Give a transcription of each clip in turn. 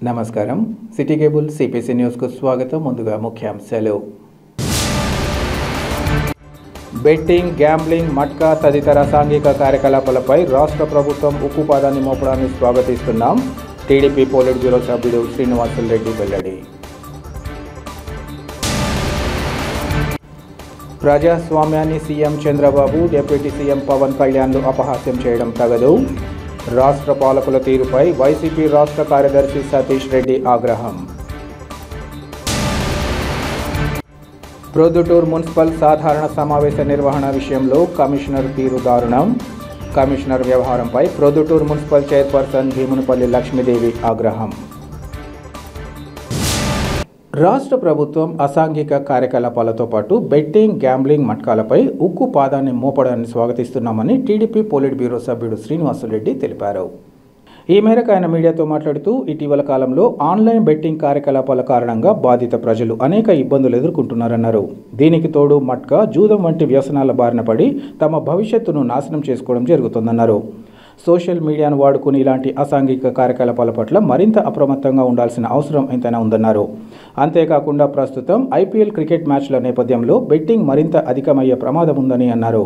నమస్కారం city cable CPC news కు స్వాగతం. ముందుగా ముఖ్యాంశాలు. బెట్టింగ్, గ్యాంబ్లింగ్, మట్కా తదితర సాంఘిక కార్యకలాపాలపై రాష్ట్ర ప్రభుత్వం ఉక్కుపాదాన్ని మోపడాన్ని స్వాగతిస్తున్నాం. టీడీపీ పోలిట్ బ్యూరో సభ్యుడు శ్రీనివాసులు రెడ్డి వెల్లడి. ప్రజాస్వామ్యాన్ని CM Chandrababu, deputy CM Pawan కళ్యాణ్లు అపహాస్యం చేయడం తగదు. రాష్ట్ర పాలకుల తీరుపై వైసీపీ రాష్ట్ర కార్యదర్శి సతీష్ రెడ్డి ఆగ్రహం. ప్రొద్దుటూరు మున్సిపల్ సాధారణ సమావేశ నిర్వహణ విషయంలో కమిషనర్ తీరు దారుణం. కమిషనర్ వ్యవహారంపై ప్రొద్దుటూరు మున్సిపల్ చైర్పర్సన్ భీమునిపల్లి లక్ష్మీదేవి ఆగ్రహం. రాష్ట్ర ప్రభుత్వం అసాంఘిక కార్యకలాపాలతో పాటు బెట్టింగ్, గ్యాంబ్లింగ్, మట్కాలపై ఉక్కు పాదాన్ని మోపడాన్ని స్వాగతిస్తున్నామని టీడీపీ పోలిట్ బ్యూరో సభ్యుడు శ్రీనివాసులు రెడ్డి తెలిపారు. ఈ మేరకు ఆయన మీడియాతో మాట్లాడుతూ, ఇటీవల కాలంలో ఆన్లైన్ బెట్టింగ్ కార్యకలాపాల కారణంగా బాధిత ప్రజలు అనేక ఇబ్బందులు ఎదుర్కొంటున్నారన్నారు. దీనికి తోడు మట్కా, జూదం వంటి వ్యసనాల బారిన పడి తమ భవిష్యత్తును నాశనం చేసుకోవడం జరుగుతుందన్నారు. సోషల్ మీడియాను వాడుకుని ఇలాంటి అసాంఘిక కార్యకలాపాల పట్ల మరింత అప్రమత్తంగా ఉండాల్సిన అవసరం ఎంతైనా ఉందన్నారు. అంతేకాకుండా ప్రస్తుతం ఐపీఎల్ క్రికెట్ మ్యాచ్ల నేపథ్యంలో బెట్టింగ్ మరింత అధికమయ్యే ప్రమాదం ఉందని అన్నారు.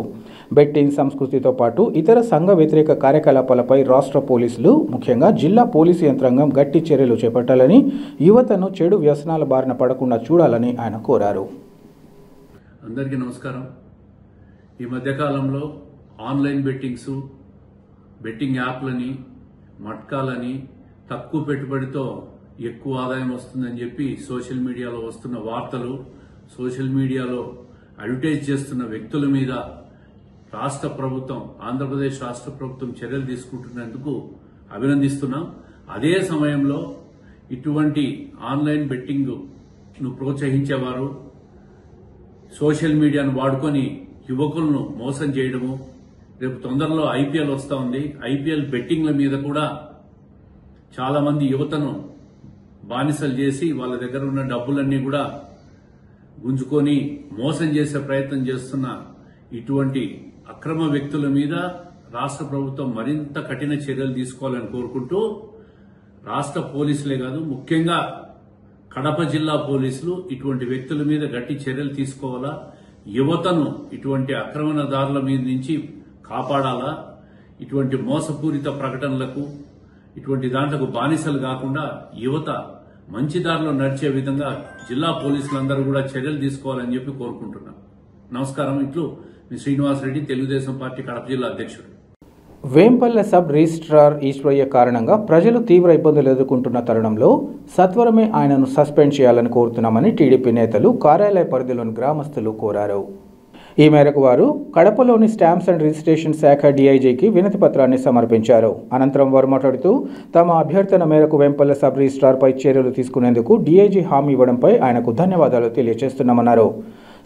బెట్టింగ్ సంస్కృతితో పాటు ఇతర సంఘ వ్యతిరేక కార్యకలాపాలపై రాష్ట్ర పోలీసులు, ముఖ్యంగా జిల్లా పోలీసు యంత్రాంగం గట్టి చర్యలు చేపట్టాలని, యువతను చెడు వ్యసనాల బారిన పడకుండా చూడాలని ఆయన కోరారు. అందరికీ నమస్కారం. ఈ మధ్యకాలంలో ఆన్లైన్ బెట్టింగ్ యాప్లని, మట్కాలని తక్కువ పెట్టుబడితో ఎక్కువ ఆదాయం వస్తుందని చెప్పి సోషల్ మీడియాలో వస్తున్న వార్తలు, సోషల్ మీడియాలో అడ్వర్టైజ్ చేస్తున్న వ్యక్తుల మీద రాష్ట్ర ప్రభుత్వం, ఆంధ్రప్రదేశ్ రాష్ట్ర ప్రభుత్వం చర్యలు తీసుకుంటున్నందుకు అభినందిస్తున్నాం. అదే సమయంలో ఇటువంటి ఆన్లైన్ బెట్టింగ్ ను ప్రోత్సహించేవారు సోషల్ మీడియాను వాడుకొని యువకులను మోసం చేయడము, రేపు తొందరలో ఐపీఎల్ వస్తా ఉంది, ఐపీఎల్ బెట్టింగ్ల మీద కూడా చాలా మంది యువతను బానిసలు చేసి వాళ్ళ దగ్గర ఉన్న డబ్బులన్నీ కూడా గుంజుకొని మోసం చేసే ప్రయత్నం చేస్తున్న ఇటువంటి అక్రమ వ్యక్తుల మీద రాష్ట్ర ప్రభుత్వం మరింత కఠిన చర్యలు తీసుకోవాలని కోరుకుంటూ, రాష్ట్ర పోలీసులే కాదు, ముఖ్యంగా కడప జిల్లా పోలీసులు ఇటువంటి వ్యక్తుల మీద గట్టి చర్యలు తీసుకోవాలా, యువతను ఇటువంటి ఆక్రమణదారుల మీద నుంచి కాపాడాలా, ఇటువంటి మోసపూరిత ప్రకటనలకు, ఇటువంటి దాంట్లకు బానిసలు కాకుండా యువత మంచి దారిలో నడిచే విధంగా జిల్లా పోలీసులందరూ కూడా చర్యలు తీసుకోవాలని చెప్పి కోరుకుంటున్నాను. నమస్కారం. ఇట్లు మీ శ్రీనివాసరెడ్డి, తెలుగుదేశం పార్టీ కడప జిల్లా అధ్యక్షుడు. వేంపల్లె సబ్ రిజిస్ట్రార్ ఈశ్వరయ్య కారణంగా ప్రజలు తీవ్ర ఇబ్బందులు ఎదుర్కొంటున్న తరుణంలో సత్వరమే ఆయనను సస్పెండ్ చేయాలని కోరుతున్నామని టీడీపీ నేతలు, కార్యాలయ పరిధిలోని గ్రామస్తులు కోరారు. ఈ మేరకు వారు కడపలోని స్టాంప్స్ అండ్ రిజిస్ట్రేషన్ శాఖ డీఐజీకి వినతి పత్రాన్ని సమర్పించారు. అనంతరం వారు మాట్లాడుతూ, తమ అభ్యర్థన మేరకు వేంపల్లె సబ్ రిజిస్ట్రార్పై చర్యలు తీసుకునేందుకు డీఐజీ హామీ ఇవ్వడంపై ఆయనకు ధన్యవాదాలు తెలియజేస్తున్నామన్నారు.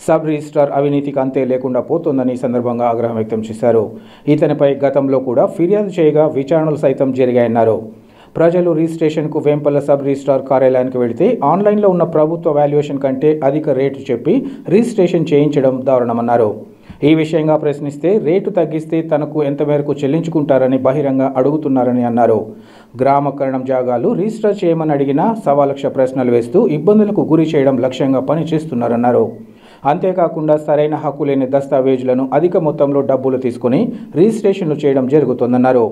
సబ్ రిజిస్ట్రార్ అవినీతికి అంతే లేకుండా పోతోందని ఈ సందర్భంగా ఆగ్రహం వ్యక్తం చేశారు. ఇతనిపై గతంలో కూడా ఫిర్యాదు చేయగా విచారణలు సైతం జరిగాయన్నారు. ప్రజలు రిజిస్ట్రేషన్కు వేంపల్లె సబ్ రిజిస్ట్రార్ కార్యాలయానికి వెళితే ఆన్లైన్లో ఉన్న ప్రభుత్వ వాల్యుయేషన్ కంటే అధిక రేటు చెప్పి రిజిస్ట్రేషన్ చేయించడం దారుణమన్నారు. ఈ విషయంగా ప్రశ్నిస్తే రేటు తగ్గిస్తే తనకు ఎంత మేరకు చెల్లించుకుంటారని బహిరంగ అడుగుతున్నారని అన్నారు. గ్రామకరణం జాగాలు రిజిస్టర్ చేయమని అడిగినా 1,00,000 ప్రశ్నలు వేస్తూ ఇబ్బందులకు గురి చేయడం లక్ష్యంగా పనిచేస్తున్నారన్నారు. అంతేకాకుండా సరైన హక్కు లేని దస్తావేజులను అధిక మొత్తంలో డబ్బులు తీసుకుని రిజిస్ట్రేషన్లు చేయడం జరుగుతోందన్నారు.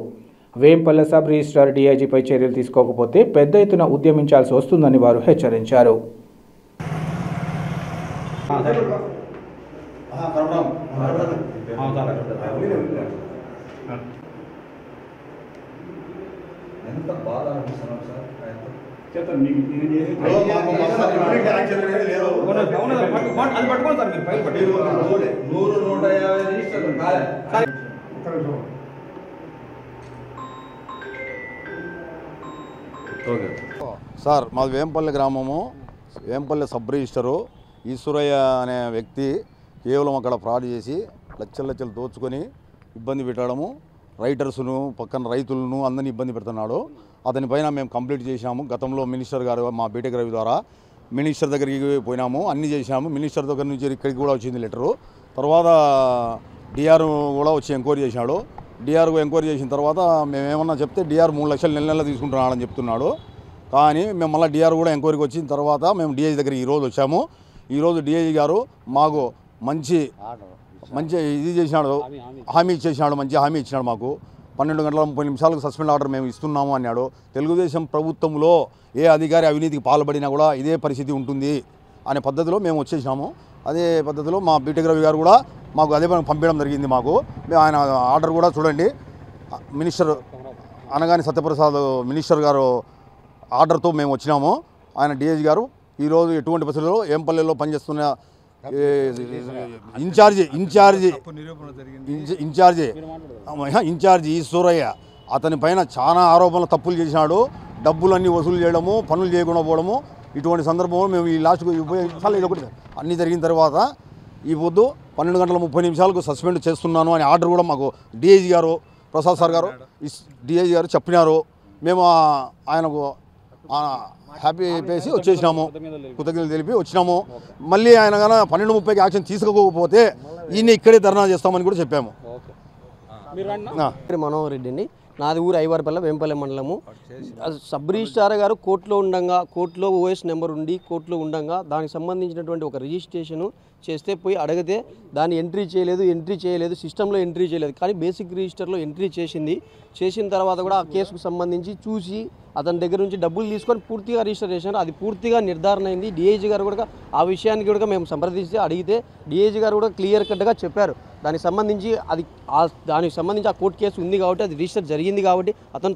వేంపల్లె సబ్ రిజిస్ట్రార్ డీఐజీపై చర్యలు తీసుకోకపోతే పెద్ద ఎత్తున ఉద్యమించాల్సి వస్తుందని వారు హెచ్చరించారు. సార్, మాది వేంపల్లె గ్రామము. వేంపల్లె సబ్ రిజిస్టరు ఈశ్వరయ్య అనే వ్యక్తి కేవలం అక్కడ ఫ్రాడ్ చేసి లక్షలు దోచుకొని ఇబ్బంది పెట్టడము, రైటర్స్ను, పక్కన రైతులను అందరినీ ఇబ్బంది పెడుతున్నాడు. అతనిపైన మేము కంప్లీట్ చేసినాము. గతంలో మినిస్టర్ గారు, మా బీటెక్ రవి ద్వారా మినిస్టర్ దగ్గరికి పోయినాము, అన్నీ చేసినాము. మినిస్టర్ దగ్గర నుంచి ఇక్కడికి కూడా వచ్చింది లెటరు. తర్వాత డిఆర్ కూడా వచ్చి ఎంక్వైరీ చేసినాడు. డిఆర్ ఎంక్వైరీ చేసిన తర్వాత మేమేమన్నా చెప్తే డిఆర్ 3 లక్షలు నెల తీసుకుంటున్నాడని చెప్తున్నాడు. కానీ మేము మళ్ళీ డిఆర్ కూడా ఎంక్వైరీకి వచ్చిన తర్వాత మేము డిఐజీ దగ్గరికి ఈరోజు వచ్చాము. ఈరోజు డిఐజీ గారు మాకు మంచి ఇది చేసినాడు, హామీ ఇచ్చేసినాడు, మంచి హామీ ఇచ్చినాడు. మాకు 12 గంటల 30 నిమిషాలకు సస్పెండ్ ఆర్డర్ మేము ఇస్తున్నాము అన్నాడు. తెలుగుదేశం ప్రభుత్వంలో ఏ అధికారి అవినీతికి పాల్పడినా కూడా ఇదే పరిస్థితి ఉంటుంది అనే పద్ధతిలో మేము వచ్చేసినాము. అదే పద్ధతిలో మా బీటెక్ రవి గారు కూడా మాకు అదే పంపించడం జరిగింది. మాకు ఆయన ఆర్డర్ కూడా చూడండి, మినిస్టర్ అనగాని సత్యప్రసాద్ మినిస్టర్ గారు ఆర్డర్తో మేము వచ్చినాము. ఆయన డిఐజీ గారు ఈరోజు ఎటువంటి పరిస్థితుల్లో ఏంపల్లిలో పనిచేస్తున్న ఇన్ఛార్జి ఈశ్వరయ్య అతని పైన చాలా ఆరోపణలు తప్పులు చేసినాడు. డబ్బులన్నీ వసూలు చేయడము, పనులు చేయకుండా పోవడము, ఇటువంటి సందర్భంలో మేము ఈ లాస్ట్కు ఇదొకటి అన్నీ జరిగిన తర్వాత ఈ పొద్దు 12 గంటల 30 నిమిషాలకు సస్పెండ్ చేస్తున్నాను అనే ఆర్డర్ కూడా మాకు డిఐజీ గారు ప్రసాద్ సార్ గారు డిఐజీ గారు చెప్పినారు. మేము ఆయనకు హ్యాపీ పేసి వచ్చేసినాము, కృతజ్ఞతలు తెలిపి వచ్చినాము. మళ్ళీ ఆయన కన్నా 12:30కి యాక్షన్ తీసుకోకపోతే ఈయన ఇక్కడే ధర్నా చేస్తామని కూడా చెప్పాము. మనోహర్ రెడ్డిని, నాది ఊరు ఐవారిపల్లె వేంపల్లె మండలము. సబ్ రిజిస్ట్రార్ గారు కోర్టులో ఓఎస్ నెంబర్ ఉండి కోర్టులో ఉండగా దానికి సంబంధించినటువంటి ఒక రిజిస్ట్రేషను చేస్తే పోయి అడిగితే దాన్ని ఎంట్రీ చేయలేదు, సిస్టంలో ఎంట్రీ చేయలేదు. కానీ బేసిక్ రిజిస్టర్లో ఎంట్రీ చేసిన తర్వాత కూడా ఆ కేసుకు సంబంధించి చూసి అతని దగ్గర నుంచి డబ్బులు తీసుకొని పూర్తిగా రిజిస్టర్ చేశారు. అది పూర్తిగా నిర్ధారణ అయింది. డిఐజీ గారు కూడా ఆ విషయానికి కూడా మేము సంప్రదిస్తే అడిగితే డిఐజీ గారు కూడా క్లియర్ కట్గా చెప్పారు. దానికి సంబంధించి ఆ కోర్టు కేసు ఉంది కాబట్టి అది రిజిస్టర్ జరిగింది కాబట్టి అతను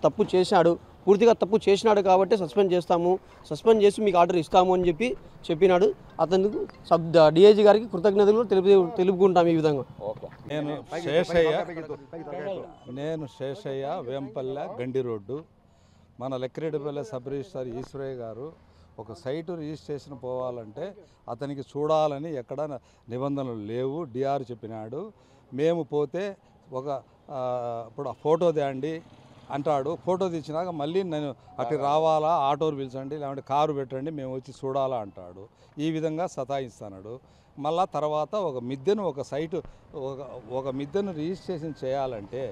పూర్తిగా తప్పు చేసినాడు కాబట్టి సస్పెండ్ చేసి మీకు ఆర్డర్ ఇస్తాము అని చెప్పినాడు. అతనికి డిఐజీ గారికి కృతజ్ఞతలు తెలుపుకుంటాం ఈ విధంగా. నేను శేషయ్య వేంపల్లె గండి రోడ్డు. మన లెక్కిరెడ్డిపల్లె సబ్ రిజిస్ట్రార్ ఈశ్వరయ్య గారు ఒక సైటు రిజిస్ట్రేషన్ పోవాలంటే అతనికి చూడాలని ఎక్కడ నిబంధనలు లేవు, డిఆర్ చెప్పినాడు. మేము పోతే ఇప్పుడు ఫోటో తేండి అంటాడు. ఫోటో తెచ్చినాక మళ్ళీ నేను అటు రావాలా, ఆటోలు పిలిచండి, లేదంటే కారు పెట్టండి, మేము వచ్చి చూడాలా అంటాడు. ఈ విధంగా సతాయిస్తున్నాడు. మళ్ళా తర్వాత ఒక మిద్దెను రిజిస్ట్రేషన్ చేయాలంటే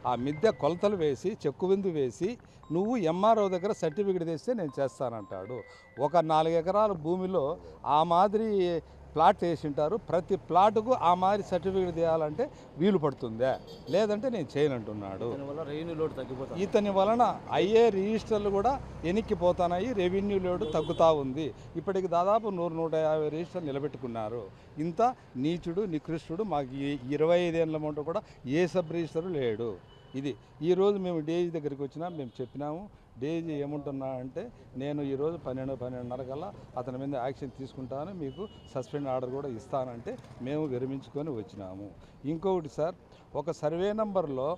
ఆ మిద్దె కొలతలు వేసి చెక్కుబిందు వేసి నువ్వు ఎంఆర్ఓ దగ్గర సర్టిఫికేట్ తెస్తే నేను చేస్తానంటాడు. ఒక 4 ఎకరాల భూమిలో ఆ మాదిరి ప్లాట్ వేసింటారు. ప్రతి ప్లాటుకు ఆ మాదిరి సర్టిఫికేట్ తీయాలంటే వీలు పడుతుందా, లేదంటే నేను చేయనంటున్నాడు. ఇతని వలన అయ్యే రిజిస్టర్లు కూడా ఎనిక్కిపోతున్నాయి, రెవెన్యూ లోడ్ తగ్గుతూ ఉంది. ఇప్పటికి దాదాపు 100-150 రిజిస్టర్లు నిలబెట్టుకున్నారు. ఇంత నీచుడు నికృష్టుడు మాకు 25 ఏళ్ళ ముందు కూడా ఏ సబ్ రిజిస్టరు లేడు. ఇది ఈరోజు మేము డిఐజీ దగ్గరికి వచ్చినా మేము చెప్పినాము. డిఐజీ ఏముంటున్నా అంటే నేను ఈరోజు 12:30 కల్లా అతని మీద యాక్షన్ తీసుకుంటాను, మీకు సస్పెండ్ ఆర్డర్ కూడా ఇస్తానంటే మేము విరమించుకొని వచ్చినాము. ఇంకొకటి సార్, ఒక సర్వే నంబర్లో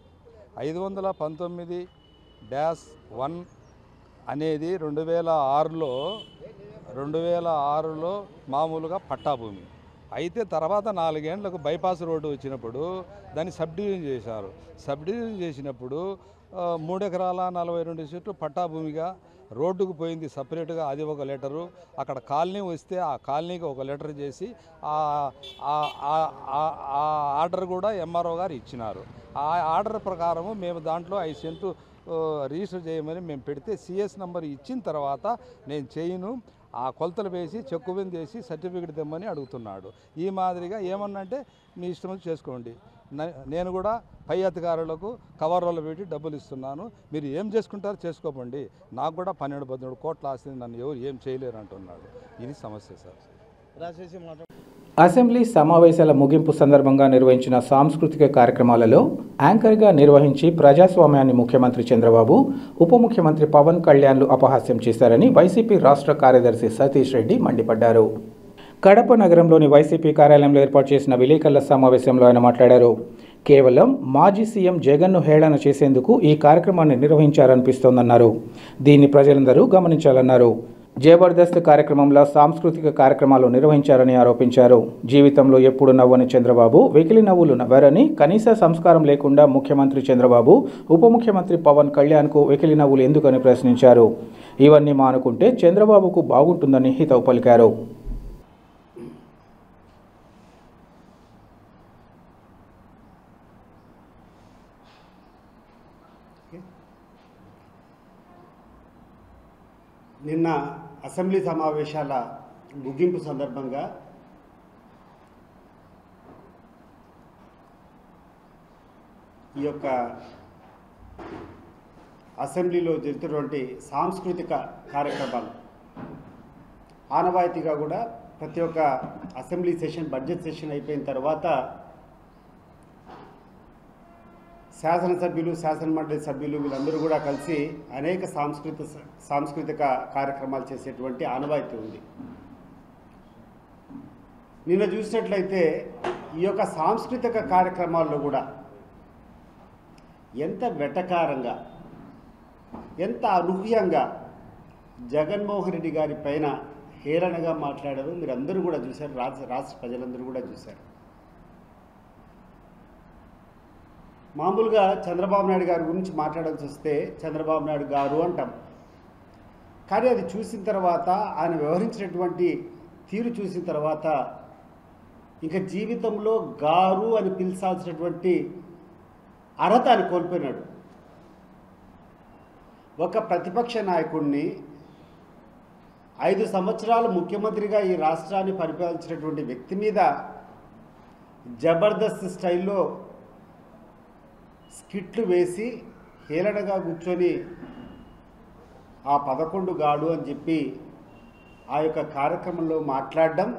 519-1 అనేది 2006లో మామూలుగా పట్టాభూమి అయితే తర్వాత 4 ఏళ్లకు బైపాస్ రోడ్డు వచ్చినప్పుడు దాన్ని సబ్ డివిజన్ చేశారు. సబ్ డివిజన్ చేసినప్పుడు 3 ఎకరాల 42 సెంట్లు పట్టాభూమిగా రోడ్డుకు పోయింది సపరేట్గా, అది ఒక లెటరు. అక్కడ కాలనీ వస్తే ఆ కాలనీకి ఒక లెటర్ చేసి ఆ ఆర్డర్ కూడా ఎంఆర్ఓ గారు ఇచ్చినారు. ఆ ఆర్డర్ ప్రకారము మేము దాంట్లో 5 సెంట్లు రిజిస్టర్ చేయమని మేము పెడితే సిఎస్ నంబర్ ఇచ్చిన తర్వాత నేను చేయను, ఆ కొలతలు వేసి చెక్కుబిందు చేసి సర్టిఫికేట్ తెమ్మని అడుగుతున్నాడు. ఈ మాదిరిగా ఏమన్నంటే మీ ఇష్టం చేసుకోండి, నేను కూడా పై అధికారులకు కవర్లో పెట్టి డబ్బులు ఇస్తున్నాను, మీరు ఏం చేసుకుంటారో చేసుకోకండి, నాకు కూడా 12-13 కోట్ల ఆస్తి నన్ను ఎవరు ఏం చేయలేరు అంటున్నాడు. ఇది సమస్య సార్. అసెంబ్లీ సమావేశాల ముగింపు సందర్భంగా నిర్వహించిన సాంస్కృతిక కార్యక్రమాలలో యాంకర్గా నిర్వహించి ప్రజాస్వామ్యాన్ని ముఖ్యమంత్రి చంద్రబాబు, ఉప ముఖ్యమంత్రి పవన్ కళ్యాణ్లు అపహాస్యం చేశారని వైసీపీ రాష్ట్ర కార్యదర్శి సతీష్ రెడ్డి మండిపడ్డారు. కడప నగరంలోని వైసీపీ కార్యాలయంలో ఏర్పాటు చేసిన విలేకరుల సమావేశంలో ఆయన మాట్లాడారు. కేవలం మాజీ సీఎం జగన్ను హేళన చేసేందుకు ఈ కార్యక్రమాన్ని నిర్వహించారనిపిస్తోందన్నారు. దీన్ని ప్రజలందరూ గమనించాలన్నారు. జబర్దస్త్ కార్యక్రమంలో సాంస్కృతిక కార్యక్రమాలు నిర్వహించారని ఆరోపించారు. జీవితంలో ఎప్పుడు నవ్వని చంద్రబాబు వెకిలి నవ్వులు నవ్వారని, కనీస సంస్కారం లేకుండా ముఖ్యమంత్రి చంద్రబాబు, ఉప ముఖ్యమంత్రి పవన్ కళ్యాణ్కు వెకిలి నవ్వులు ఎందుకని ప్రశ్నించారు. ఇవన్నీ మానుకుంటే చంద్రబాబుకు బాగుంటుందని హితవు పలికారు. నిన్న అసెంబ్లీ సమావేశాల ముగింపు సందర్భంగా ఈ యొక్క అసెంబ్లీలో జరుగుతున్నటువంటి సాంస్కృతిక కార్యక్రమాలు ఆనవాయితీగా కూడా ప్రతి ఒక్క అసెంబ్లీ సెషన్ బడ్జెట్ సెషన్ అయిపోయిన తర్వాత శాసనసభ్యులు శాసనమండలి సభ్యులు వీళ్ళందరూ కూడా కలిసి అనేక సాంస్కృతిక కార్యక్రమాలు చేసేటువంటి ఆనవాయితీ ఉంది. నిన్న చూసినట్లయితే ఈ యొక్క సాంస్కృతిక కార్యక్రమాల్లో కూడా ఎంత వెటకారంగా ఎంత అనూహ్యంగా జగన్మోహన్ రెడ్డి గారి పైన హేళనగా మాట్లాడారు మీరందరూ కూడా చూశారు, రాష్ట్ర ప్రజలందరూ కూడా చూశారు. మామూలుగా చంద్రబాబు నాయుడు గారి గురించి మాట్లాడాల్సి వస్తే చంద్రబాబు నాయుడు గారు అంటాం, కానీ అది చూసిన తర్వాత ఆయన వ్యవహరించినటువంటి తీరు చూసిన తర్వాత ఇంకా జీవితంలో గారు అని పిలిచాల్సినటువంటి అర్హత అని కోల్పోయినాడు. ఒక ప్రతిపక్ష నాయకుడిని 5 సంవత్సరాలు ముఖ్యమంత్రిగా ఈ రాష్ట్రాన్ని పరిపాలించినటువంటి వ్యక్తి మీద జబర్దస్త్ స్టైల్లో స్కిట్లు వేసి హేళనగా కూర్చొని ఆ 11 గాడు అని చెప్పి ఆ యొక్క కార్యక్రమంలో మాట్లాడడం,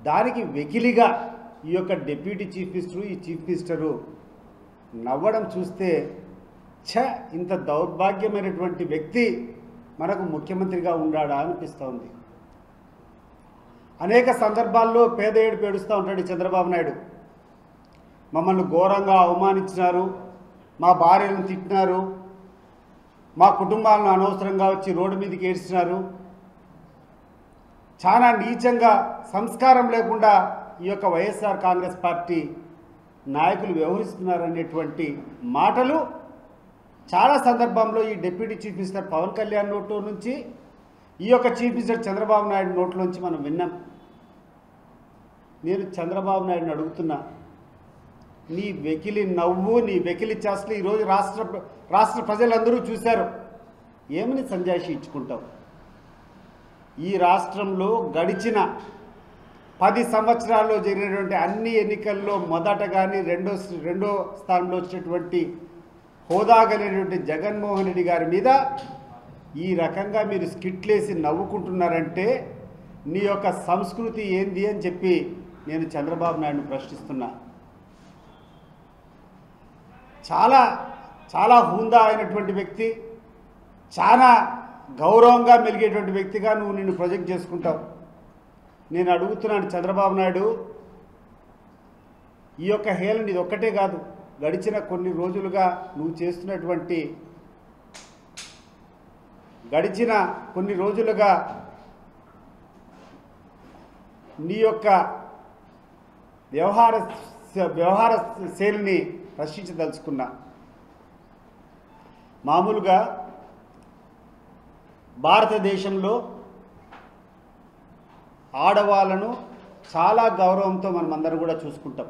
దానికి వెకిలిగా ఈ యొక్క డిప్యూటీ చీఫ్ మినిస్టరు ఈ చీఫ్ మినిస్టరు నవ్వడం చూస్తే ఇంత దౌర్భాగ్యమైనటువంటి వ్యక్తి మనకు ముఖ్యమంత్రిగా ఉండాడా అనిపిస్తోంది. అనేక సందర్భాల్లో పేద ఏడుపు ఏడుస్తూ ఉంటాడు చంద్రబాబు నాయుడు. మమ్మల్ని ఘోరంగా అవమానించినారు, మా భార్యలను తిట్టినారు, మా కుటుంబాలను అనవసరంగా వచ్చి రోడ్డు మీదకి ఏడ్చినారు, చాలా నీచంగా సంస్కారం లేకుండా ఈ యొక్క వైఎస్ఆర్ కాంగ్రెస్ పార్టీ నాయకులు వ్యవహరిస్తున్నారనేటువంటి మాటలు చాలా సందర్భంలో ఈ deputy chief minister Pawan Kalyan నోట్లో నుంచి ఈ యొక్క చీఫ్ మినిస్టర్ చంద్రబాబు నాయుడు నోట్లోంచి మనం విన్నాం. నేను చంద్రబాబు నాయుడుని అడుగుతున్నా, నీ వెకిలి నవ్వు నీ వెకిలి చేస్తూ ఈరోజు రాష్ట్ర ప్రజలందరూ చూశారు, ఏమని సంజాయిషి ఇచ్చుకుంటావు? ఈ రాష్ట్రంలో గడిచిన 10 సంవత్సరాల్లో జరిగినటువంటి అన్ని ఎన్నికల్లో మొదట కానీ రెండో స్థానంలో వచ్చినటువంటి హోదా కలిగినటువంటి జగన్మోహన్ రెడ్డి గారి మీద ఈ రకంగా మీరు స్కిట్లేసి నవ్వుకుంటున్నారంటే నీ యొక్క సంస్కృతి ఏంది అని చెప్పి నేను చంద్రబాబు నాయుడుని ప్రశ్నిస్తున్నా. చాలా చాలా హుందా అయినటువంటి వ్యక్తి, చాలా గౌరవంగా మెలిగేటువంటి వ్యక్తిగా నిన్ను ప్రొజెక్ట్ చేసుకుంటావు. నేను అడుగుతున్నాను చంద్రబాబు నాయుడు, ఈ యొక్క హేళన ఇది ఒక్కటే కాదు, గడిచిన కొన్ని రోజులుగా నువ్వు చేస్తున్నటువంటి నీ యొక్క వ్యవహార శైలిని ప్రశ్నించదలుచుకున్నా. మామూలుగా భారతదేశంలో ఆడవాళ్ళను చాలా గౌరవంతో మనమందరం కూడా చూసుకుంటాం.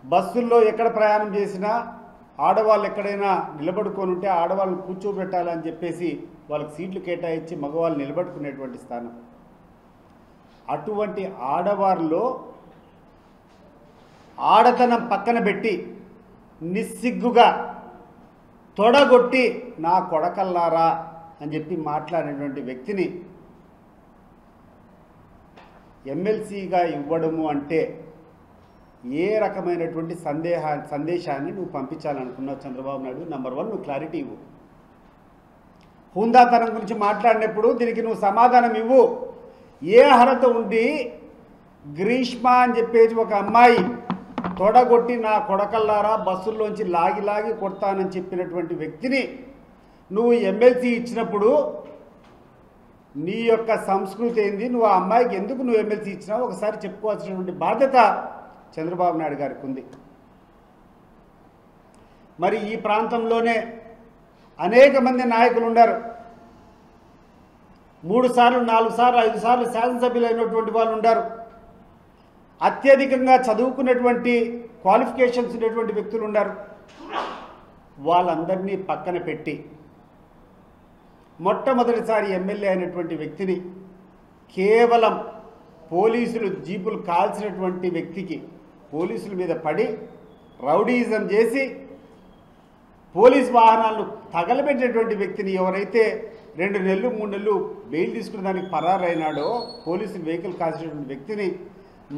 బస్సుల్లో ఎక్కడ ప్రయాణం చేసినా ఆడవాళ్ళు ఎక్కడైనా నిలబడుకొని ఉంటే ఆడవాళ్ళని కూర్చోబెట్టాలని చెప్పేసి వాళ్ళకి సీట్లు కేటాయించి మగవాళ్ళు నిలబడుకునేటువంటి స్థానం. అటువంటి ఆడవారిలో ఆడతనం పక్కన పెట్టి నిస్సిగ్గుగా తొడగొట్టి నా కొడకల్లారా అని చెప్పి మాట్లాడినటువంటి వ్యక్తిని ఎమ్మెల్సీగా ఇవ్వడము అంటే ఏ రకమైనటువంటి సందేశాన్ని నువ్వు పంపించాలనుకున్నావు చంద్రబాబు నాయుడు? నెంబర్ 1 నువ్వు క్లారిటీ ఇవ్వు. హుందాతనం గురించి మాట్లాడినప్పుడు దీనికి నువ్వు సమాధానం ఇవ్వు. ఏ అర్హత ఉండి గ్రీష్మ అని చెప్పేసి ఒక అమ్మాయి తొడగొట్టి నా కొడకల్లారా బస్సుల్లోంచి లాగి కొడతానని చెప్పినటువంటి వ్యక్తిని నువ్వు ఎమ్మెల్సీ ఇచ్చినప్పుడు నీ యొక్క సంస్కృతి ఏంది? నువ్వు ఆ అమ్మాయికి ఎందుకు నువ్వు ఎమ్మెల్సీ ఇచ్చినావు ఒకసారి చెప్పుకోవాల్సినటువంటి బాధ్యత చంద్రబాబు నాయుడు గారికి ఉంది. మరి ఈ ప్రాంతంలోనే అనేక మంది నాయకులు ఉన్నారు. 3 సార్లు 4 సార్లు 5 సార్లు శాసనసభ్యులు అయినటువంటి వాళ్ళు ఉన్నారు. అత్యధికంగా చదువుకున్నటువంటి క్వాలిఫికేషన్స్ ఉన్నటువంటి వ్యక్తులు ఉన్నారు. వాళ్ళందరినీ పక్కన పెట్టి మొట్టమొదటిసారి ఎమ్మెల్యే అయినటువంటి వ్యక్తిని కేవలం పోలీసులు జీపులు కాల్చినటువంటి వ్యక్తికి పోలీసుల మీద పడి రౌడీయిజం చేసి పోలీస్ వాహనాలను తగలబెట్టినటువంటి వ్యక్తిని ఎవరైతే 2 నెలలు 3 నెలలు బెయిల్ తీసుకున్న దానికి పరారైనాడో పోలీసులు వెహికల్ కాల్చినటువంటి వ్యక్తిని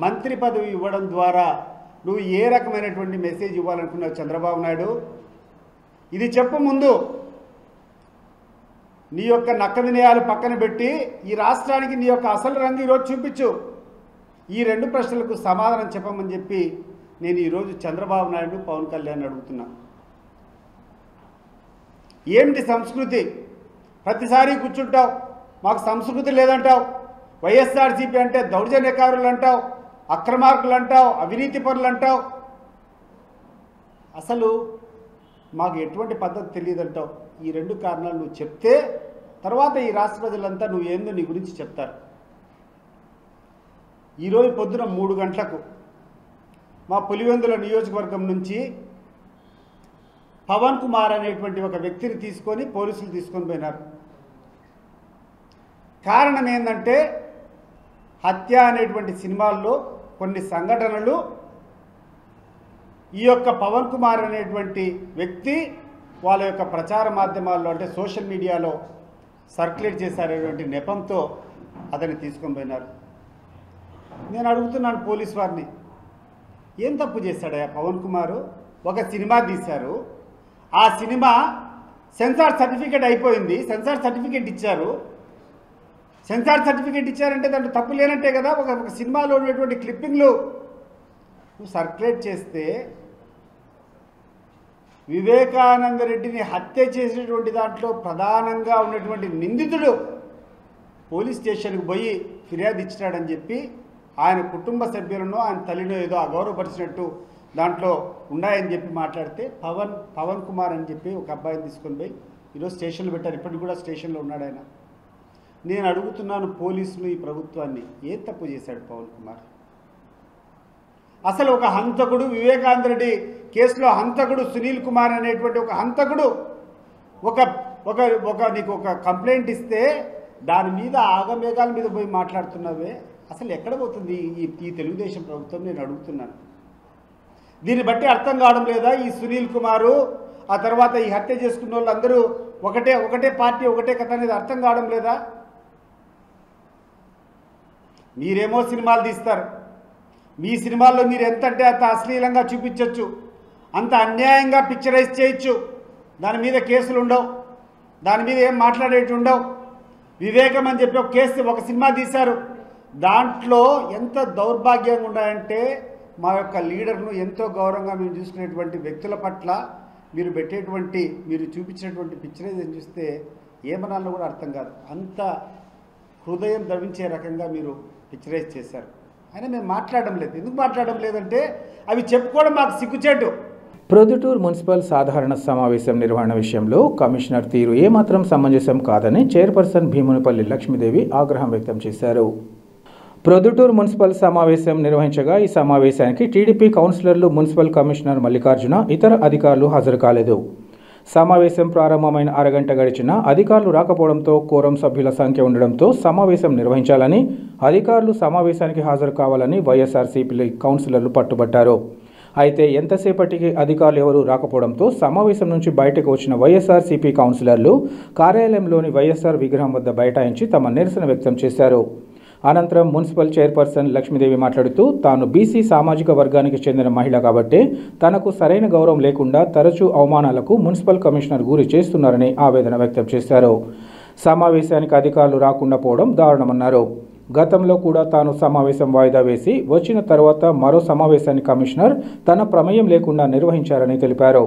మంత్రి పదవి ఇవ్వడం ద్వారా నువ్వు ఏ రకమైనటువంటి మెసేజ్ ఇవ్వాలనుకున్నావు చంద్రబాబు నాయుడు? ఇది చెప్పు ముందు. నీ యొక్క నక్క వినయాలు పక్కన పెట్టి ఈ రాష్ట్రానికి నీ యొక్క అసలు రంగు ఈరోజు చూపించు. ఈ 2 ప్రశ్నలకు సమాధానం చెప్పమని చెప్పి నేను ఈరోజు చంద్రబాబు నాయుడు పవన్ కళ్యాణ్ అడుగుతున్నా. ఏమిటి సంస్కృతి? ప్రతిసారి కూర్చుంటావు, మాకు సంస్కృతి లేదంటావు. వైఎస్ఆర్సీపీ అంటే దౌర్జన్యకారులు అంటావు, అక్రమార్కులు అంటావు, అవినీతి పరులు అంటావు. అసలు మాకు ఎటువంటి పద్ధతి తెలియదంటావు. ఈ 2 కారణాలు నువ్వు చెప్తే తర్వాత ఈ రాష్ట్ర ప్రజలంతా నువ్వు ఏందో నీ గురించి చెప్తారు. ఈరోజు పొద్దున 3 గంటలకు మా పులివెందుల నియోజకవర్గం నుంచి పవన్ కుమార్ అనేటువంటి ఒక వ్యక్తిని తీసుకొని పోలీసులు తీసుకొని పోయినారు. కారణం ఏంటంటే హత్య అనేటువంటి సినిమాల్లో కొన్ని సంఘటనలు ఈ యొక్క పవన్ కుమార్ అనేటువంటి వ్యక్తి వాళ్ళ యొక్క ప్రచార మాధ్యమాల్లో అంటే సోషల్ మీడియాలో సర్క్యులేట్ చేశారనేటువంటి నెపంతో అతన్ని తీసుకొని పోయినారు. నేను అడుగుతున్నాను పోలీస్ వారిని, ఏం తప్పు చేశాడయ్యా పవన్ కుమారు? ఒక సినిమా తీశారు, ఆ సినిమా సెన్సార్ సర్టిఫికేట్ అయిపోయింది, సెన్సార్ సర్టిఫికేట్ ఇచ్చారు. సెన్సార్ సర్టిఫికేట్ ఇచ్చారంటే దాంట్లో తప్పు లేనట్టే కదా. ఒక సినిమాలో ఉన్నటువంటి క్లిప్పింగ్లు నువ్వు సర్క్యులేట్ చేస్తే వివేకానంద రెడ్డిని హత్య చేసినటువంటి దాంట్లో ప్రధానంగా ఉన్నటువంటి నిందితుడు పోలీస్ స్టేషన్కి పోయి ఫిర్యాదు ఇచ్చినాడని చెప్పి ఆయన కుటుంబ సభ్యులను ఆయన తల్లినో ఏదో అగౌరవపరిచినట్టు దాంట్లో ఉన్నాయని చెప్పి మాట్లాడితే పవన్ కుమార్ అని చెప్పి ఒక అబ్బాయిని తీసుకొని పోయి ఈరోజు స్టేషన్లో పెట్టారు. ఇప్పటికి కూడా స్టేషన్లో ఉన్నాడు ఆయన. నేను అడుగుతున్నాను పోలీసులు, ఈ ప్రభుత్వాన్ని, ఏం తప్పు చేశాడు పవన్ కుమార్? అసలు ఒక హంతకుడు, వివేకానంద రెడ్డి కేసులో హంతకుడు సునీల్ కుమార్ అనేటువంటి ఒక హంతకుడు ఒక నీకు ఒక కంప్లైంట్ ఇస్తే దాని మీద ఆగమేఘాల మీద పోయి మాట్లాడుతున్నావే, అసలు ఎక్కడ పోతుంది ఈ తెలుగుదేశం ప్రభుత్వం? నేను అడుగుతున్నాను. దీన్ని బట్టి అర్థం కావడం లేదా? ఈ సునీల్ కుమారు ఆ తర్వాత ఈ హత్య చేసుకున్న వాళ్ళందరూ ఒకటే పార్టీ ఒకటే కథ అనేది అర్థం కావడం లేదా? మీరేమో సినిమాలు తీస్తారు, మీ సినిమాల్లో మీరు ఎంత అంటే అంత అశ్లీలంగా చూపించవచ్చు, అంత అన్యాయంగా పిక్చరైజ్ చేయొచ్చు, దాని మీద కేసులు ఉండవు, దాని మీద ఏం మాట్లాడేటి ఉండవు. వివేకం అని చెప్పి ఒక సినిమా తీశారు, దాంట్లో ఎంత దౌర్భాగ్యంగా ఉన్నాయంటే మా యొక్క లీడర్ను ఎంతో గౌరవంగా మేము చూసుకునేటువంటి వ్యక్తుల పట్ల మీరు చూపించినటువంటి పిక్చరైజేషన్ చూస్తే ఏమనాలో కూడా అర్థం కాదు. అంత హృదయం ద్రవించే రకంగా మీరు పిక్చరైజ్ చేశారు. అయినా మేము మాట్లాడడం లేదు. ఎందుకు మాట్లాడడం లేదంటే అవి చెప్పుకోవడం మాకు సిగ్గుచేటు. ప్రొద్దుటూరు మున్సిపల్ సాధారణ సమావేశం నిర్వహణ విషయంలో కమిషనర్ తీరు ఏమాత్రం సమంజసం కాదని చైర్పర్సన్ భీమునిపల్లి లక్ష్మీదేవి ఆగ్రహం వ్యక్తం చేశారు. ప్రొద్దుటూరు మున్సిపల్ సమావేశం నిర్వహించగా ఈ సమావేశానికి టీడీపీ కౌన్సిలర్లు, మున్సిపల్ కమిషనర్ మల్లికార్జున, ఇతర అధికారులు హాజరు కాలేదు. సమావేశం ప్రారంభమైన అరగంట గడిచినా అధికారులు రాకపోవడంతో కోరం సభ్యుల సంఖ్య ఉండడంతో సమావేశం నిర్వహించాలని, అధికారులు సమావేశానికి హాజరు కావాలని వైఎస్ఆర్సీపీ కౌన్సిలర్లు పట్టుబట్టారు. అయితే ఎంతసేపటికి అధికారులు ఎవరూ రాకపోవడంతో సమావేశం నుంచి బయటకు వచ్చిన వైఎస్ఆర్సీపీ కౌన్సిలర్లు కార్యాలయంలోని వైఎస్ఆర్ విగ్రహం వద్ద బైఠాయించి తమ నిరసన వ్యక్తం చేశారు. అనంతరం మున్సిపల్ చైర్పర్సన్ లక్ష్మీదేవి మాట్లాడుతూ తాను బీసీ సామాజిక వర్గానికి చెందిన మహిళ కాబట్టి తనకు సరైన గౌరవం లేకుండా తరచూ అవమానాలకు మున్సిపల్ కమిషనర్ గురి చేస్తున్నారని ఆవేదన వ్యక్తం చేశారు. సమావేశానికి అధికారులు రాకుండా పోవడం దారుణమన్నారు. గతంలో కూడా తాను సమావేశం వాయిదా వేసి వచ్చిన తర్వాత మరో సమావేశాన్ని కమిషనర్ తన ప్రమేయం లేకుండా నిర్వహించారని తెలిపారు.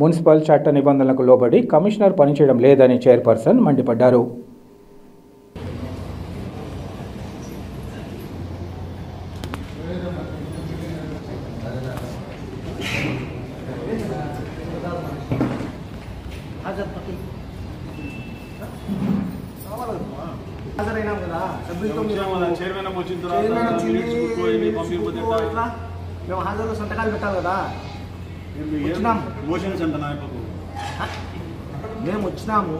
మున్సిపల్ చట్ట నిబంధనలకు లోబడి కమిషనర్ పనిచేయడం లేదని చైర్పర్సన్ మండిపడ్డారు. మేము హాజరు సంతకాలు పెట్టాలి కదా. మేము వచ్చినాము,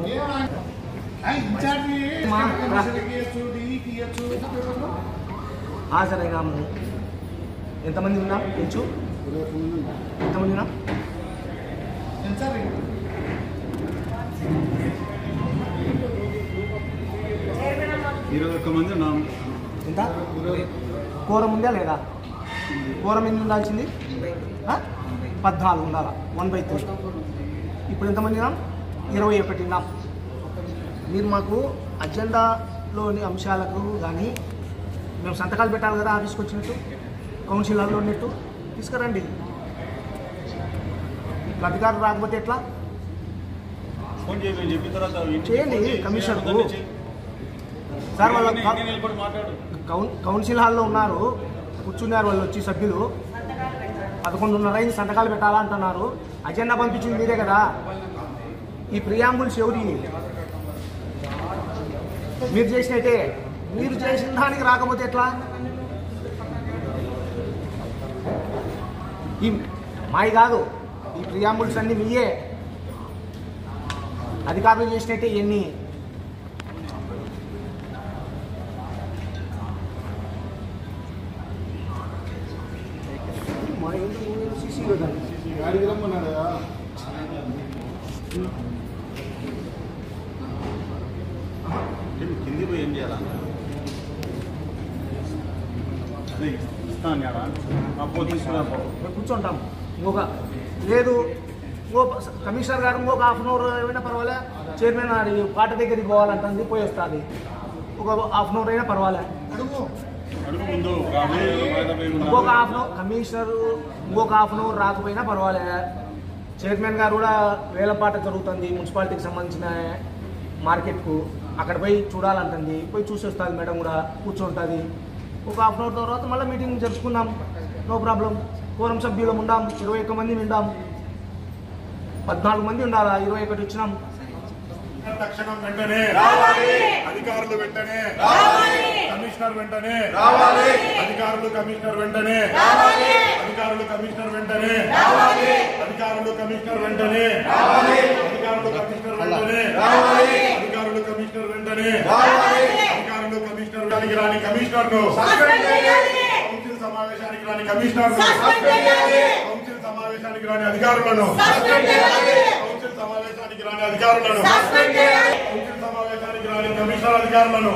హాజరైనాము. ఎంతమంది ఉన్నాం? పెంచు. ఎంతమంది ఉన్నాం? 21 మంది ఉన్నాం. ఎంత కోరం ఉందా లేదా? కోరం ఎన్ని ఉండాల్సింది? 14 ఉండాలా, 1/3. ఇప్పుడు ఎంతమంది ఉన్నాం? 21 ఉన్నాం. మీరు మాకు అజెండాలోని అంశాలకు కానీ మేము సంతకాలు పెట్టాలి కదా, ఆఫీస్కి వచ్చినట్టు, కౌన్సిల్ హాల్లో ఉన్నట్టు తీసుకురండి. అధికారులు రాకపోతే ఎట్లా? చేయండి కమిషనర్కు. సార్ వాళ్ళ కౌన్సిల్ హాల్లో ఉన్నారు, కూర్చున్నారు వాళ్ళు వచ్చి సభ్యులు. 11:30 సంతకాలు పెట్టాలా అంటున్నారు. అజెండా పంపించింది మీరే కదా. ఈ ప్రియాంబుల్స్ ఎవరి? మీరు చేసినట్టే. మీరు చేసిన దానికి రాకపోతే ఎట్లా? ఈ మాయి కాదు, ఈ ప్రియాంబుల్స్ అన్నీ మీయే. అధికారులు చేసినట్టే ఎన్ని. కింది పోయి ఏం చేయాలా? కూర్చుంటాం. ఇంకొక లేదు, ఇంకో కమిషనర్ గారు ఇంకొక హాఫ్ అన్ అవర్ అయినా పర్వాలే. చైర్మన్ అది పాట దగ్గరికి పోవాలంటుంది, పోయి వస్తుంది. ఒక హాఫ్ అన్ అవర్ అయినా పర్వాలే. ఇంకొక హాఫ్ అన్ అవర్ కమిషనర్ ఇంకొక హాఫ్ అన్ అవర్ రాకపోయినా పర్వాలే. చైర్మన్ గారు కూడా వేలంపాట జరుగుతుంది మున్సిపాలిటీకి సంబంధించిన మార్కెట్కు, అక్కడ పోయి చూడాలంటుంది. పోయి చూసి వస్తుంది. మేడం కూడా కూర్చుంటుంది. ఒక హాఫ్ అన్ అవర్ తర్వాత మళ్ళీ మీటింగ్ జరుపుకుందాం. No problem. కోరం సభ్యులం ఉండాం. 21 మంది ఉండాం. 14 మంది ఉండాలా, 21 వచ్చినాం. తక్షణం వెంటనే అధికారులు వెంటనే కమిషనర్ వెంటనే అధికారులు కమిషనర్ వెంటనే అధికారులు కమిషనర్ వెంటనే అధికారులు కమిషనర్ వెంటనే అధికారులు కమిషనర్ వెంటనే అధికారులు కమిషనర్ వెంటనే అధికారులు కమిషనర్ గారికి రాని కమిషనర్ ను కౌన్సిల్ సమావేశానికి రాని కమిషనర్ ను కౌన్సిల్ సమావేశానికి రాని అధికారులను కౌన్సిల్ సమావేశానికి రాని అధికారులను కౌన్సిల్ సమావేశానికి రాని కమిషనర్ అధికారులను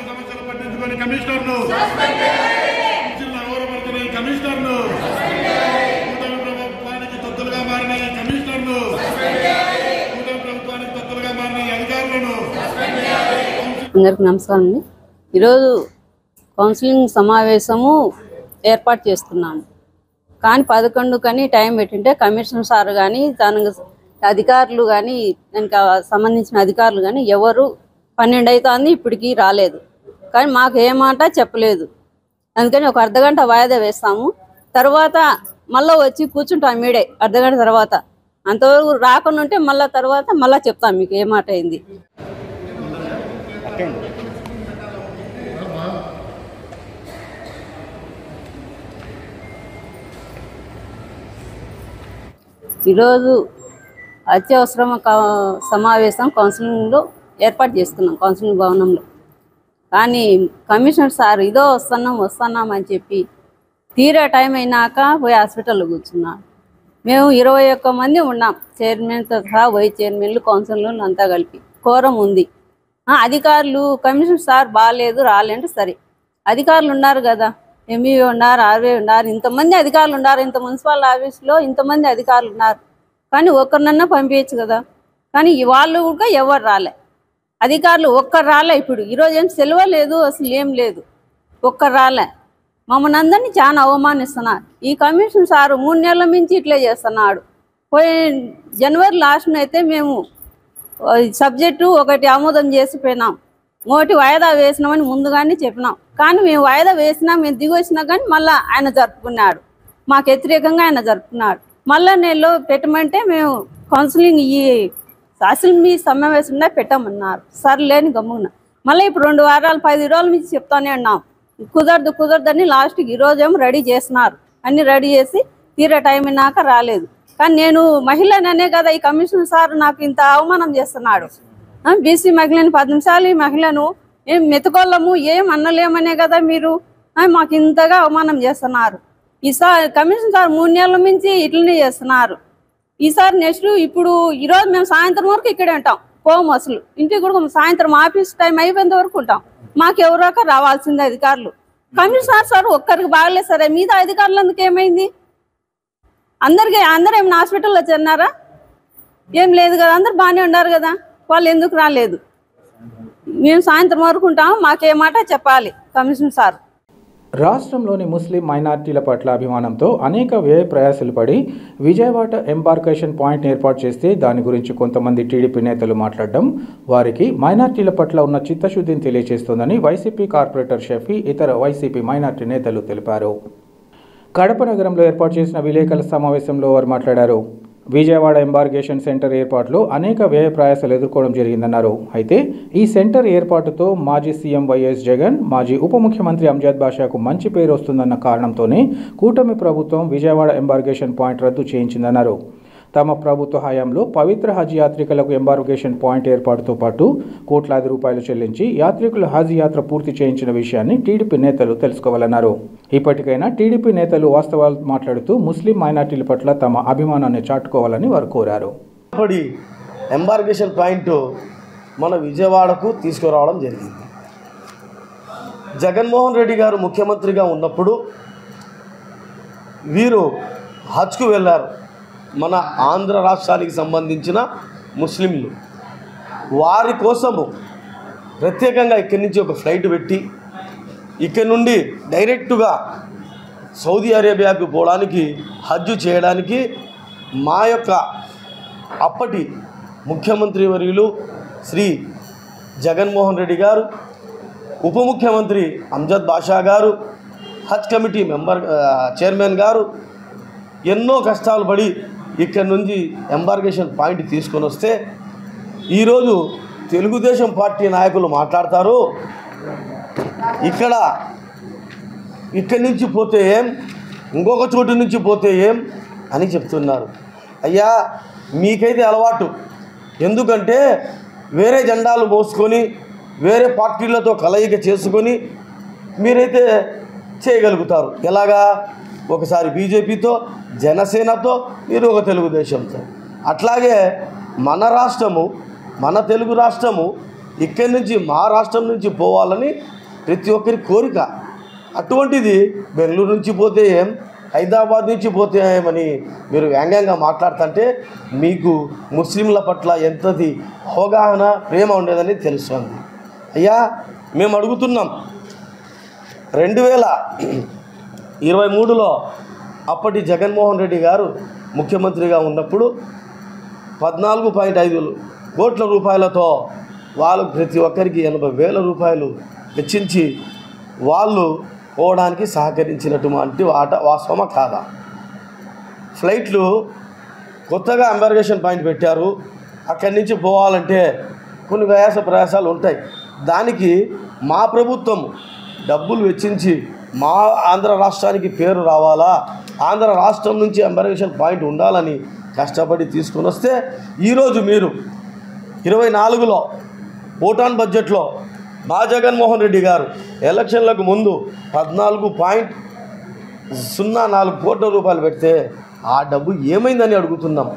సమస్యలు పట్టించుకొని కమిషనర్ ను అగౌరవపడుతున్న కమిషనర్ ను ప్రభుత్వానికి తొత్తులుగా మారిన ఈ కమిషనర్ ను ప్రభుత్వానికి తొత్తులుగా మారిన ఈ అధికారులను. అందరికి నమస్కారం అండి. ఈరోజు కౌన్సిలింగ్ సమావేశము ఏర్పాటు చేస్తున్నాము. కానీ 11 కని టైం పెట్టింటే కమిషనర్ సార్ కానీ దానికి అధికారులు కానీ దానికి సంబంధించిన అధికారులు కానీ ఎవరు 12 అవుతుంది ఇప్పటికీ రాలేదు. కానీ మాకు ఏ మాట చెప్పలేదు. అందుకని ఒక అర్ధగంట వాయిదా వేస్తాము. తర్వాత మళ్ళీ వచ్చి కూర్చుంటాం మీడే అర్ధగంట తర్వాత. అంతవరకు రాకుండా ఉంటే మళ్ళీ తర్వాత మళ్ళీ చెప్తాం మీకు ఏ మాట అయింది. ఈరోజు అత్యవసర సమావేశం కౌన్సిలింగ్లో ఏర్పాటు చేస్తున్నాం కౌన్సిలింగ్ భవనంలో. కానీ కమిషనర్ సార్ ఇదో వస్తున్నాం అని చెప్పి తీరే టైం అయినాక పోయి హాస్పిటల్లో కూర్చున్నాం. మేము 21 మంది ఉన్నాం, చైర్మన్తో సహా వైస్ చైర్మన్లు కౌన్సిలర్లు అంతా కలిపి. కోరం ఉంది. అధికారులు కమిషనర్ సార్ బాగాలేదు రాలేంటే సరే, అధికారులు ఉన్నారు కదా, ఎంఈ ఉన్నారు, ఆర్వే ఉన్నారు, ఇంతమంది అధికారులు ఉన్నారు. ఇంత మున్సిపల్ ఆఫీస్లో ఇంతమంది అధికారులు ఉన్నారు. కానీ ఒక్కరినన్నా పంపించచ్చు కదా. కానీ వాళ్ళు కూడా ఎవరు రాలే. అధికారులు ఒక్కరు రాలే. ఇప్పుడు ఈరోజు ఏం సెలవు లేదు, అసలు ఏం లేదు, ఒక్కరు రాలే. మమ్మల్ని అందరినీ చాలా అవమానిస్తున్నారు. ఈ కమిషన్ సారు 3 నెలల మించి ఇట్లే చేస్తున్నాడు. పోయి జనవరి లాస్ట్న అయితే మేము సబ్జెక్టు ఒకటి ఆమోదం చేసిపోయినాం, ఒకటి వాయిదా వేసినామని ముందుగానే చెప్పినాం. కానీ మేము వాయిదా వేసినా మేము దిగి వచ్చినా కానీ మళ్ళీ ఆయన జరుపుకున్నాడు, మాకు వ్యతిరేకంగా ఆయన జరుపుకున్నాడు. మళ్ళీ నెలలో పెట్టమంటే మేము కౌన్సిలింగ్ ఈ అసెంబ్లీ సమావేశంలో పెట్టమన్నారు. సర్లేని గమ్మున మళ్ళీ ఇప్పుడు 2 వారాలు 10 రోజుల నుంచి చెప్తానే ఉన్నాం. కుదరదని లాస్ట్కి ఈరోజేమో రెడీ చేస్తున్నారు. అన్నీ రెడీ చేసి తీరే టైం అయినాక రాలేదు. కానీ నేను మహిళననే కదా ఈ కమిషనర్ సార్ నాకు ఇంత అవమానం చేస్తున్నాడు. బీసీ మహిళని 10 నిమిషాలు ఈ మహిళను ఏం మెతుకోళ్ళము ఏం అన్నలేమనే కదా మీరు మాకు ఇంతగా అవమానం చేస్తున్నారు. ఈసారి కమిషనర్ సార్ 3 నెలల నుంచి ఇట్లనే చేస్తున్నారు. ఈసారి నెక్స్ట్ ఇప్పుడు ఈరోజు మేము సాయంత్రం వరకు ఇక్కడే ఉంటాం. పోము అసలు ఇంటికి కూడా సాయంత్రం ఆఫీస్ టైం అయిపోయేంత వరకు ఉంటాం. మాకు ఎవరో రావాల్సిందే అధికారులు. కమిషనర్ సార్ ఒక్కరికి బాగలేదు సరే, మీద అధికారులు అందుకు ఏమైంది? అందరూ ఏమైనా హాస్పిటల్లో చేరినారా? ఏం లేదు కదా, అందరు బాగానే ఉన్నారు కదా, వాళ్ళు ఎందుకు రాలేదు? మేము సాయంత్రం వరకు ఉంటాం, మాకేమాట చెప్పాలి కమిషనర్ సార్. రాష్ట్రంలోని ముస్లిం మైనార్టీల పట్ల అభిమానంతో అనేక వ్యయ ప్రయాసాలు పడి విజయవాడ ఎంబార్కేషన్ పాయింట్ ఏర్పాటు చేస్తే దాని గురించి కొంతమంది టీడీపీ నేతలు మాట్లాడడం వారికి మైనార్టీల పట్ల ఉన్న చిత్తశుద్ధిని తెలియజేస్తోందని వైసీపీ కార్పొరేటర్ షఫీ ఇతర వైసీపీ మైనార్టీ నేతలు తెలిపారు. కడప నగరంలో ఏర్పాటు చేసిన విలేకరుల సమావేశంలో వారు మాట్లాడారు. విజయవాడ ఎంబార్కేషన్ సెంటర్ ఏర్పాటులో అనేక వ్యయ ప్రయాసాలు ఎదుర్కోవడం జరిగిందన్నారు. అయితే ఈ సెంటర్ ఏర్పాటుతో మాజీ సీఎం వైఎస్ జగన్, మాజీ ఉప ముఖ్యమంత్రి అంజద్ బాషాకు మంచి పేరు వస్తుందన్న కారణంతోనే కూటమి ప్రభుత్వం విజయవాడ ఎంబార్కేషన్ పాయింట్ రద్దు చేయించిందన్నారు. తమ ప్రభుత్వ హయాంలో పవిత్ర హజ్ యాత్రికులకు ఎంబార్కేషన్ పాయింట్ ఏర్పాటుతో పాటు కోట్లాది రూపాయలు చెల్లించి యాత్రికుల హజ్ యాత్ర పూర్తి చేయించిన విషయాన్ని టీడీపీ నేతలు తెలుసుకోవాలన్నారు. ఇప్పటికైనా టీడీపీ నేతలు వాస్తవాలు మాట్లాడుతూ ముస్లిం మైనార్టీల పట్ల తమ అభిమానాన్ని చాటుకోవాలని వారు కోరారు. ఎంబార్కేషన్ పాయింట్ మన విజయవాడకు తీసుకురావడం జరిగింది. జగన్మోహన్ రెడ్డి గారు ముఖ్యమంత్రిగా ఉన్నప్పుడు వీరు హజ్కు వెళ్ళారు. మన ఆంధ్ర రాష్ట్రానికి సంబంధించిన ముస్లింలు వారి కోసము ప్రత్యేకంగా ఇక్కడి నుంచి ఒక ఫ్లైట్ పెట్టి ఇక్కడి నుండి డైరెక్టుగా సౌదీ అరేబియాకు పోవడానికి హజ్ చేయడానికి మా యొక్క అప్పటి ముఖ్యమంత్రి వర్యులు శ్రీ జగన్మోహన్ రెడ్డి గారు, ఉప ముఖ్యమంత్రి అంజద్ బాషా గారు, హజ్ కమిటీ చైర్మన్ గారు ఎన్నో కష్టాలు పడి ఇక్కడ నుంచి ఎంబార్కేషన్ పాయింట్ తీసుకొని వస్తే ఈరోజు తెలుగుదేశం పార్టీ నాయకులు మాట్లాడతారు, ఇక్కడి నుంచి పోతే ఏం, ఇంకొక చోటు నుంచి పోతే ఏం అని చెప్తున్నారు. అయ్యా మీకైతే అలవాటు, ఎందుకంటే వేరే జెండాలు మోసుకొని వేరే పార్టీలతో కలయిక చేసుకొని మీరైతే చేయగలుగుతారు. ఎలాగా? ఒకసారి బీజేపీతో, జనసేనతో, మీరు ఒక తెలుగుదేశంతో. అట్లాగే మన రాష్ట్రము, మన తెలుగు రాష్ట్రము ఇక్కడి నుంచి మా రాష్ట్రం నుంచి పోవాలని ప్రతి ఒక్కరి కోరిక. అటువంటిది బెంగళూరు నుంచి పోతే ఏం, హైదరాబాద్ నుంచి పోతే ఏమని మీరు వ్యంగ్యంగా మాట్లాడుతుంటే మీకు ముస్లింల పట్ల ఎంతది అవగాహన, ప్రేమ ఉండేదని తెలుస్తుంది. అయ్యా మేము అడుగుతున్నాం, 2023లో అప్పటి జగన్మోహన్ రెడ్డి గారు ముఖ్యమంత్రిగా ఉన్నప్పుడు 14.5 కోట్ల రూపాయలతో వాళ్ళు ప్రతి ఒక్కరికి 80,000 రూపాయలు వెచ్చించి వాళ్ళు పోవడానికి సహకరించినటువంటి వాస్తవమా కాదా? ఫ్లైట్లు కొత్తగా ఎంబార్కేషన్ పాయింట్ పెట్టారు. అక్కడి నుంచి పోవాలంటే కొన్ని ప్రయాసాలు ఉంటాయి. దానికి మా ప్రభుత్వం డబ్బులు వెచ్చించి మా ఆంధ్ర రాష్ట్రానికి పేరు రావాలా, ఆంధ్ర రాష్ట్రం నుంచి ఎంబార్కేషన్ పాయింట్ ఉండాలని కష్టపడి తీసుకుని వస్తే ఈరోజు మీరు 24లో ఓటాన్ బడ్జెట్లో మా జగన్మోహన్ రెడ్డి గారు ఎలక్షన్లకు ముందు 14.04 కోట్ల రూపాయలు పెడితే ఆ డబ్బు ఏమైందని అడుగుతున్నాం.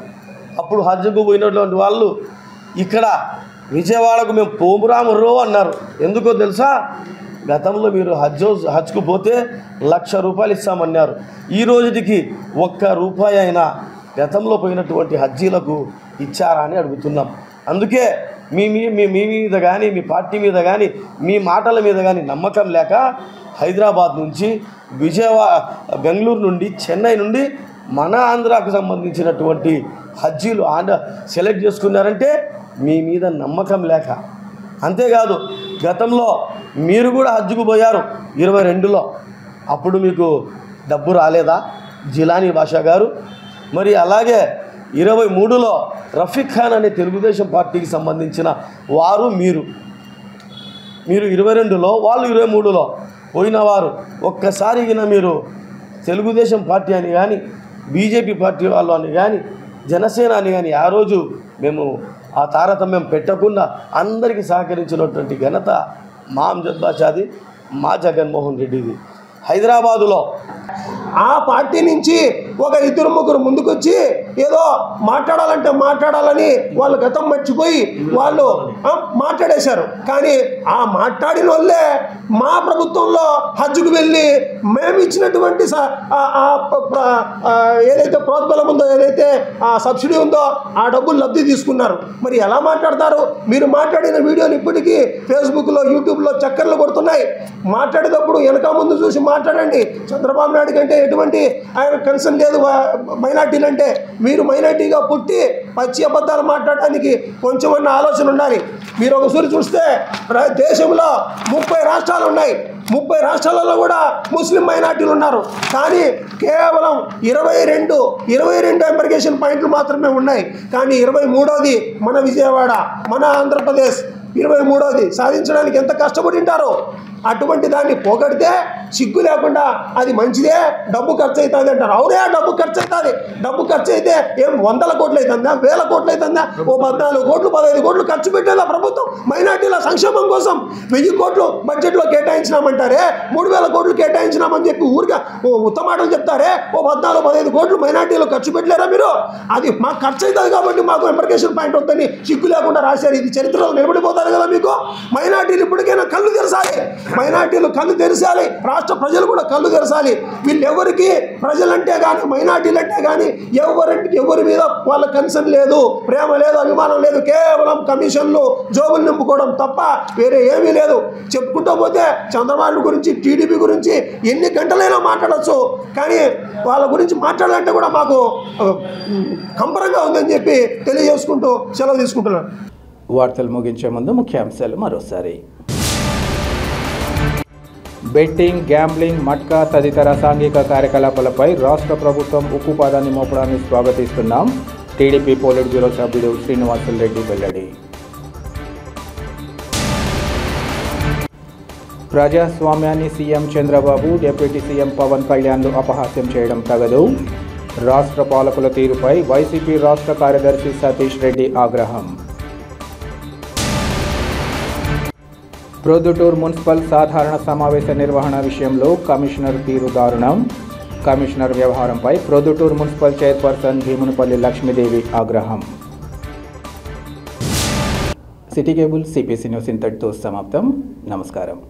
అప్పుడు హజ్కు పోయినటువంటి వాళ్ళు ఇక్కడ విజయవాడకు మేము పోమురాముర్రో అన్నారు. ఎందుకో తెలుసా? గతంలో మీరు హజ్కు పోతే 1,00,000 రూపాయలు ఇస్తామన్నారు. ఈ రోజుకి 1 రూపాయి అయినా గతంలో పోయినటువంటి హజ్జీలకు ఇచ్చారా అని అడుగుతున్నాం. అందుకే మీ మీద కానీ, మీ పార్టీ మీద కానీ, మీ మాటల మీద కానీ నమ్మకం లేక హైదరాబాద్ నుంచి, బెంగళూరు నుండి, చెన్నై నుండి మన ఆంధ్రాకు సంబంధించినటువంటి హజ్జీలు సెలెక్ట్ చేసుకున్నారంటే మీ మీద నమ్మకం లేక. అంతేకాదు గతంలో మీరు కూడా హజ్జుకు పోయారు 22లో. అప్పుడు మీకు డబ్బు రాలేదా జిలానీ బాషా గారు? మరి అలాగే 23లో రఫీక్ ఖాన్ అనే తెలుగుదేశం పార్టీకి సంబంధించిన వారు మీరు 22లో వాళ్ళు 23లో పోయిన వారు ఒక్కసారి మీరు తెలుగుదేశం పార్టీ అని కానీ బీజేపీ పార్టీ వాళ్ళు అని కానీ జనసేన అని కానీ ఆ రోజు మేము ఆ తారతమ్యం పెట్టకుండా అందరికీ సహకరించినటువంటి ఘనత మా అంజద్ బాషాది, మా జగన్మోహన్ రెడ్డిది. హైదరాబాదులో ఆ పార్టీ నుంచి ఒక 2-3 ముందుకొచ్చి ఏదో మాట్లాడాలని వాళ్ళు గతం మర్చిపోయి వాళ్ళు మాట్లాడేశారు. కానీ ఆ మాట్లాడిన వాళ్ళే మా ప్రభుత్వంలో హజ్జుకు వెళ్ళి మేము ఇచ్చినటువంటి ఏదైతే ప్రోత్బలం ఉందో, ఏదైతే సబ్సిడీ ఉందో ఆ డబ్బులు లబ్ధి తీసుకున్నారు. మరి ఎలా మాట్లాడతారు? మీరు మాట్లాడిన వీడియోలు ఇప్పటికీ ఫేస్బుక్లో, యూట్యూబ్లో చక్కర్లు కొడుతున్నాయి. మాట్లాడేటప్పుడు వెనక ముందు చూసి మాట్లాడండి. చంద్రబాబు నాయుడు కంటే ఎటువంటి ఆయన కన్సర్న్ లేదు మైనార్టీలు అంటే. మీరు మైనార్టీగా పుట్టి పచ్చి అబద్ధాలు మాట్లాడడానికి కొంచెమన్నా ఆలోచన ఉండాలి. మీరు ఒకసారి చూస్తే దేశంలో 30 రాష్ట్రాలు ఉన్నాయి. 30 రాష్ట్రాలలో కూడా ముస్లిం మైనార్టీలు ఉన్నారు. కానీ కేవలం 22 ఎంబర్కేషన్ పాయింట్లు మాత్రమే ఉన్నాయి. కానీ 23వది మన విజయవాడ, మన ఆంధ్రప్రదేశ్ 23వది సాధించడానికి ఎంత కష్టపడి ఉంటారో. అటువంటి దాన్ని పోగొడితే సిగ్గు లేకుండా అది మంచిదే, డబ్బు ఖర్చు అవుతుంది అంటారు. అవునే, డబ్బు ఖర్చు అవుతుంది. డబ్బు ఖర్చు అయితే ఏం 100 కోట్లు అవుతుందా, 1000 కోట్లు అవుతుందా? ఓ 14 కోట్లు 15 కోట్లు ఖర్చు పెట్టేదా ప్రభుత్వం మైనార్టీల సంక్షేమం కోసం? 1000 కోట్లు బడ్జెట్లో కేటాయించినామంటారే, 3000 కోట్లు కేటాయించినామని చెప్పి ఊరిగా ఉత్తమాటలు చెప్తారే. ఓ 14-15 కోట్లు మైనార్టీలు ఖర్చు పెట్టలేరా మీరు? అది మాకు ఖర్చు అవుతుంది కాబట్టి మాకు ఎంబర్కేషన్ పాయింట్ వద్దని సిగ్గు లేకుండా రాశారు. ఇది చరిత్రలో నిలబడిపోతారు కదా మీకు. మైనార్టీలు ఇప్పటికైనా కళ్ళు తెరచాలి. మైనార్టీలు కళ్ళు తెరచాలి. రాష్ట్ర ప్రజలు కూడా కళ్ళు తెరచాలి. వీళ్ళెవరికి ప్రజలంటే కానీ మైనార్టీలు అంటే కానీ ఎవరి మీద వాళ్ళ కన్సర్న్ లేదు, ప్రేమ లేదు, అభిమానం లేదు. కేవలం కమిషన్లు, జోబులు నింపుకోవడం తప్ప వేరే ఏమీ లేదు. చెప్పుకుంటూ పోతే చంద్రబాబు గురించి, టీడీపీ గురించి ఎన్ని గంటలైనా మాట్లాడచ్చు. కానీ వాళ్ళ గురించి మాట్లాడాలంటే కూడా మాకు కంపరంగా ఉందని చెప్పి తెలియజేసుకుంటూ సెలవు తీసుకుంటున్నాను. వార్తలు ముగించే ముందు ముఖ్యాంశాలు మరోసారి. బెట్టింగ్, గ్యాంబ్లింగ్, మట్కా తదితర సాంఘిక కార్యకలాపాలపై రాష్ట్ర ప్రభుత్వం ఉక్కుపాదాన్ని మోపడాన్ని స్వాగతిస్తున్నాం. టీడీపీ పోలిట్ బ్యూరో సభ్యుడు శ్రీనివాసులు రెడ్డి వెల్లడి. ప్రజాస్వామ్యాన్ని CM Chandrababu, deputy CM Pawan కళ్యాణ్లు అపహాస్యం చేయడం తగదు. రాష్ట్ర పాలకుల తీరుపై వైసీపీ రాష్ట్ర కార్యదర్శి సతీష్ రెడ్డి ఆగ్రహం. ప్రొద్దుటూరు మున్సిపల్ సాధారణ సమావేశ నిర్వహణ విషయంలో కమిషనర్ తీరు దారుణం. కమిషనర్ వ్యవహారంపై ప్రొద్దుటూరు మున్సిపల్ చైర్పర్సన్ భీమునిపల్లి లక్ష్మీదేవి ఆగ్రహం. సిటీ కేబుల్ సిపిసి న్యూస్ ఇంతటితో సమాప్తం. నమస్కారం.